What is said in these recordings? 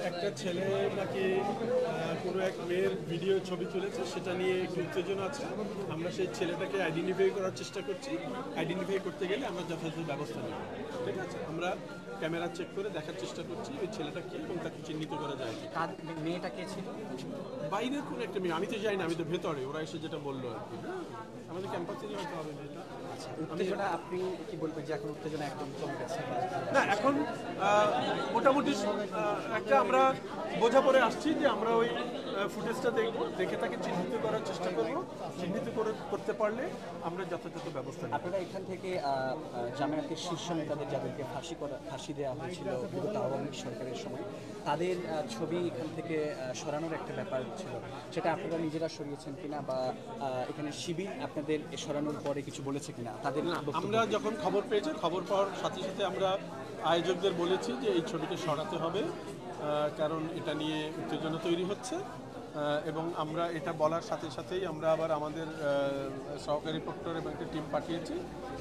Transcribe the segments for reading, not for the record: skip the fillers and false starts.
একটা ছেলে নাকি কোনো এক মেয়ের ভিডিও ছবি তুলেছে, সেটা নিয়ে একটু উত্তেজনা আছে। আমরা সেই ছেলেটাকে আইডেন্টিফাই করার চেষ্টা করছি। আইডেন্টিফাই করতে গেলে আমরা যথাযথ ব্যবস্থা নেব। ঠিক আছে, আমরা ক্যামেরা চেক করে দেখার চেষ্টা করছি ওই ছেলেটা কে এবং তাকে চিহ্নিত করা যায় কি। মেয়েটা কে ছিল? বাইরের কোনো একটা মেয়ে, আমি তো যাই না, আমি তো ভেতরে, ওরা এসে যেটা বললো আর কি। আমাদের ক্যাম্পাসেরই হয়তো হবে মেয়েটা। উত্তেজনা আপনি কি বলবেন যে এখন উত্তেজনা একদম কমে গেছে? না, এখন মোটামুটি একটা আমরা বোঝা পড়ে আসছি যে আমরা ওই ফুটেজটা দেখবো, দেখে তাকে চিহ্নিত করার চেষ্টা করবো। চিহ্নিত করতে পারলে আমরা যথাযথ ব্যবস্থা নেব। আপনারা এখান থেকে জামায়াতের শীর্ষ নেতাদের যাদেরকে ফাঁসি দেওয়া হয়েছিল বিগত আওয়ামী লীগ সরকারের সময়, তাদের ছবি এখান থেকে সরানোর একটা ব্যাপার ছিল, সেটা আপনারা নিজেরা সরিয়েছেন কিনা বা এখানে শিবির আপনাদের সরানোর পরে কিছু বলেছে কিনা? তাদের আমরা যখন খবর পেয়েছি, খবর পাওয়ার সাথে সাথে আমরা আয়োজকদের বলেছি যে এই ছবিটা সরাতে হবে, কারণ এটা নিয়ে উত্তেজনা তৈরি হচ্ছে। এবং আমরা এটা বলার সাথে সাথেই আমরা আবার আমাদের সহকারী প্রক্টর এবং একটা টিম পাঠিয়েছি,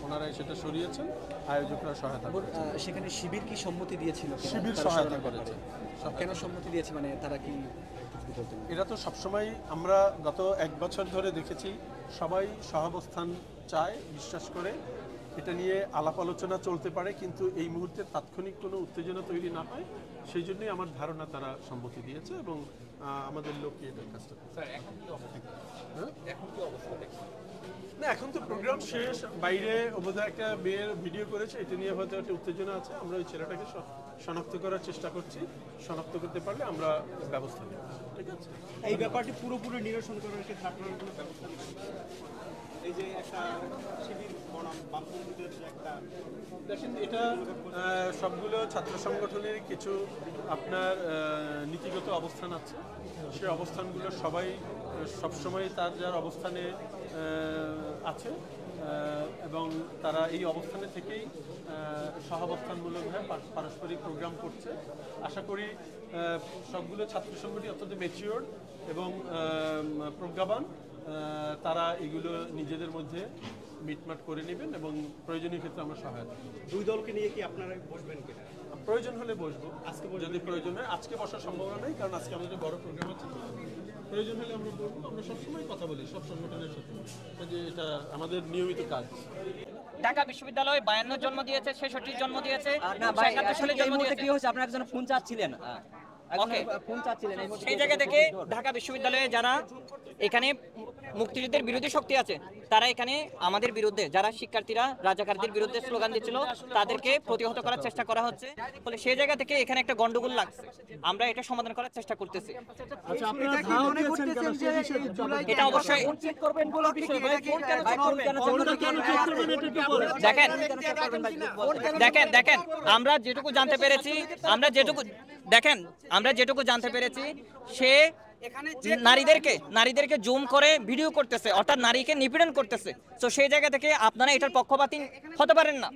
ওনারা সেটা সরিয়েছেন, আয়োজকরা সহায়তা করেছেন। সেখানে শিবির কি সম্মতি দিয়েছিল? শিবির সহায়তা করেছে। কেন সম্মতি দিয়েছে, মানে তারা কি? এটা তো সবসময় আমরা গত 1 বছর ধরে দেখেছি, সবাই সহাবস্থান চায়, বিশ্বাস করে। এটা নিয়ে আলাপ আলোচনা চলতে পারে, কিন্তু এই মুহূর্তে তাৎক্ষণিক কোনো উত্তেজনা তৈরি না হয়, সেই জন্যই আমার ধারণা তারা সম্মতি দিয়েছে এবং আমাদের লোককে এটার কাজটা করছে। না, এখন তো প্রোগ্রাম শেষ, বাইরে বোধহয় একটা মেয়ের ভিডিও করেছে, এটা নিয়ে হয়তো একটা উত্তেজনা আছে। আমরা ওই ছেলেটাকে শনাক্ত করার চেষ্টা করছি, শনাক্ত করতে পারলে আমরা ব্যবস্থা নেব। ঠিক আছে, এই ব্যাপারটি পুরোপুরি নিরসন করার ক্ষেত্রে আপনারা কোনো ব্যবস্থা নেবেন? এই যে একটা শিবির বনাম বামপন্থীদের যে একটা, দেখেন, এটা সবগুলো ছাত্র সংগঠনের কিছু আপনার নীতিগত অবস্থান আছে। সেই অবস্থানগুলো সবাই সবসময় তার যার অবস্থানে আছে এবং তারা এই অবস্থানে থেকেই সহাবস্থানমূলকভাবে পারস্পরিক প্রোগ্রাম করছে। আশা করি সবগুলো ছাত্র সংগঠনই অত্যন্ত ম্যাচিওর এবং প্রজ্ঞাবান। তারা এগুলো নিজেদের মধ্যে মিটমাট করে নেবেন এবং প্রয়োজনীয় ক্ষেত্রে আমরা সহায়তা করব। দুই দলকে নিয়ে কি আপনারা বসবেন কিনা? প্রয়োজন হলে বসবো, আজকে যদি প্রয়োজন হয়। আজকে বসার সম্ভাবনা নেই, কারণ আজকে আমাদের বড় প্রোগ্রাম আছে। প্রয়োজন হলে আমরা বলবো। আমরা সবসময় কথা বলি সব সংগঠনের সাথে, যে এটা আমাদের নিয়মিত কাজ। ঢাকা বিশ্ববিদ্যালয় 52 জন্ম দিয়েছে, 66 জন্ম দিয়েছে, না ভাই, আসলে এই মুহূর্তে কি হচ্ছে, আপনারা একজন ফোন চাচ্ছিলেন। সেই জায়গা থেকে ঢাকা বিশ্ববিদ্যালয়ে যারা এখানে মুক্তিযুদ্ধের বিরোধী শক্তি আছে, তারা এখানে আমাদের বিরুদ্ধে, যারা শিক্ষার্থীরা রাজাকারদের বিরুদ্ধে স্লোগান দিচ্ছিল, তাদেরকে প্রতিহত করার চেষ্টা করা হচ্ছে। ফলে সেই জায়গা থেকে এখানে একটা গন্ডগোল লাগছে, আমরা এটা সমাধান করার চেষ্টা করতেছি। এটা অবশ্যই দেখেন আমরা যেটুকু জানতে পেরেছি, সে নারীদেরকে জুম করে ভিডিও করতেছে, অর্থাৎ নারীকে নিপীড়ন করতেছে। তো সেই জায়গা থেকে আপনারা এটার পক্ষপাতী হতে পারেন না,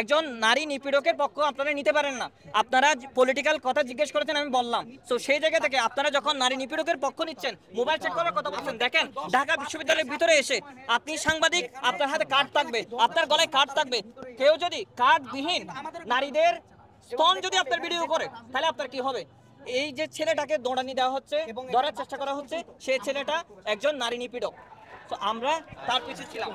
একজন নারী নিপীড়কের পক্ষ আপনারা নিতে পারেন না। আপনারা পলিটিক্যাল কথা জিজ্ঞেস করেছেন, আমি বললাম। তো সেই জায়গা থেকে আপনারা যখন নারী নিপীড়কের পক্ষ নিচ্ছেন, মোবাইল চেক করার কথা বলছেন, দেখেন ঢাকা বিশ্ববিদ্যালয়ের ভিতরে এসে আপনি সাংবাদিক, আপনার হাতে কার্ড থাকবে, আপনার গলায় কার্ড থাকবে, কেউ যদি কার্ডবিহীন নারীদের স্তন যদি আপনার ভিডিও করে, তাহলে আপনার কি হবে? এই যে ছেলেটাকে দৌড়ানি দেওয়া হচ্ছে, ধরার চেষ্টা করা হচ্ছে, সেই ছেলেটা একজন নারী নিপীড়ক। তো আমরা তার পিছু ছিলাম।